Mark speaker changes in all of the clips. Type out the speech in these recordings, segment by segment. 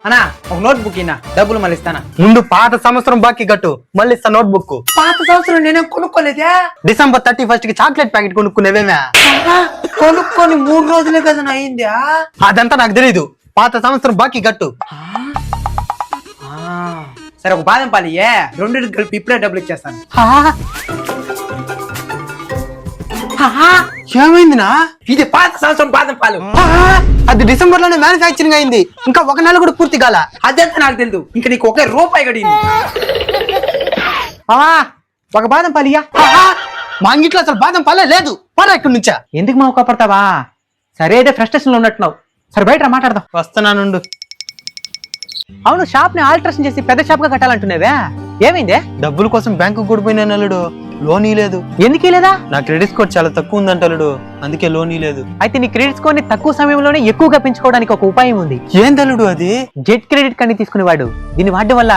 Speaker 1: అన్నా ఒక note book ఇన్నా డబ్బులు మళ్ళీ ఇస్తానా.
Speaker 2: ముందు పాత సంవత్సరం బాకీ కట్టు, మళ్ళీ ఇస్తా నోట్ బుక్.
Speaker 1: పాత సంవత్సరం నేనే కొనుక్కోలేదే.
Speaker 2: డిసెంబర్ 31 కి చాక్లెట్ ప్యాకెట్ కొనుక్కునేవేమే.
Speaker 1: కొనుక్కొని 3 రోజులే కదా అయింది.
Speaker 2: అదంతా నాకు తెలీదు, పాత సంవత్సరం బాకీ కట్టు.
Speaker 1: సరే ఒక బాదం పాలు ఇయ్యే, రెండింటికి కలిపి ఇప్పుడే డబ్బులు ఇచ్చేస్తాను.
Speaker 2: ఏమైందినా?
Speaker 1: ఇది పాత సంవత్సరం బాదం పాలు.
Speaker 2: అది డిసెంబర్ లోనే మ్యానుఫ్యాక్చరింగ్ అయింది, ఇంకా 1 నెల కూడా పూర్తి కాల.
Speaker 1: అదంతా నాకు తెలియదు, ఇంకా నీకు ఒకే రూపాయి గడింది. ఒక బాదం పాలు ఇయ్యా.
Speaker 2: మా ఇంట్లో అసలు బాదం పాలే లేదు, పరా ఇక్కడి నుంచా.
Speaker 1: ఎందుకు మా కోపడతావా? సరే అయితే ఫ్రస్ట్రేషన్ లో ఉన్నట్టున్నావు. సరే బయట మాట్లాడదాం.
Speaker 2: వస్తున్నానుండు.
Speaker 1: అవును, షాప్ ని ఆల్ట్రేషన్ చేసి పెద్ద షాప్ గా కట్టాలంటున్నావే, ఏమైందే?
Speaker 2: డబ్బుల కోసం బ్యాంకు కూడా పోయినా అల్లుడు, లోన్ ఇలేదు.
Speaker 1: ఎందుకు లేదా?
Speaker 2: నా క్రెడిట్ స్కోర్ చాలా తక్కువ ఉందంట అల్లుడు, అందుకే లోన్ ఇలేదు.
Speaker 1: అయితే నీ క్రెడిట్ స్కోర్ ని తక్కువ సమయంలోనే ఎక్కువగా పెంచుకోవడానికి ఒక ఉపాయం ఉంది.
Speaker 2: ఏందల్లుడు అది?
Speaker 1: జెట్ క్రెడిట్ కార్డ్ ని తీసుకునేవాడు దీన్ని వాడడం వల్ల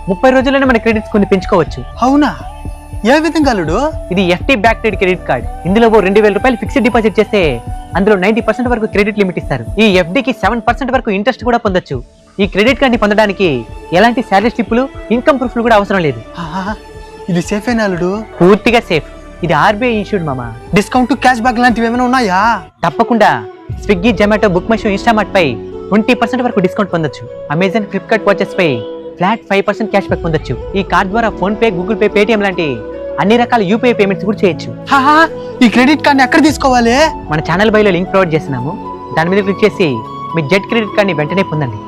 Speaker 1: 30 రోజుల్లోనే మన క్రెడిట్ స్కోర్ ని పెంచుకోవచ్చు.
Speaker 2: అవునా? ఏ విధంగా అల్లుడు?
Speaker 1: ఇది FD బ్యాక్టెడ్ క్రెడిట్ కార్డ్. ఇందులో 2000 రూపాయలు ఫిక్స్డ్ డిపాజిట్ చేస్తే అందులో 90% వరకు క్రెడిట్ లిమిట్ ఇస్తారు. ఈ FD కి 7% వరకు ఇంట్రెస్ట్ కూడా పొందొచ్చు. ఈ క్రెడిట్ కార్డ్ ని పొందడానికి ఎలాంటి శాలరీ స్లిప్లు, ఇన్కమ్ ప్రూఫ్లు కూడా అవసరం లేదు.
Speaker 2: ఇది సేఫేనా అల్లుడు?
Speaker 1: పూర్తిగా సేఫ్. ఇది RBI ఇష్యూడ్ మామా.
Speaker 2: డిస్కౌంట్, క్యాష్ బ్యాక్ లాంటివి ఏమైనా ఉన్నాయా?
Speaker 1: తప్పకుండా. Swiggy, Zomato, BookMyShow, Instamart పై 20% వరకు డిస్కౌంట్ పొందొచ్చు. అమెజాన్, ఫ్లిప్కార్ట్ వాచెస్ పై ఫ్లాట్ 5% క్యాష్ బ్యాక్ పొందొచ్చు. ఈ కార్డ్ ద్వారా PhonePe, Google Pay, Paytm లాంటి అన్ని రకాల UPI పేమెంట్స్ కూడా చేయొచ్చు.
Speaker 2: ఈ క్రెడిట్ కార్డ్ ని ఎక్కడ తీసుకోవాలి?
Speaker 1: మన ఛానల్ బైలో లింక్ ప్రొవైడ్ చేస్తున్నాము, దాని మీద క్లిక్ చేసి మీ జెట్ క్రెడిట్ కార్డ్ ని వెంటనే పొందండి.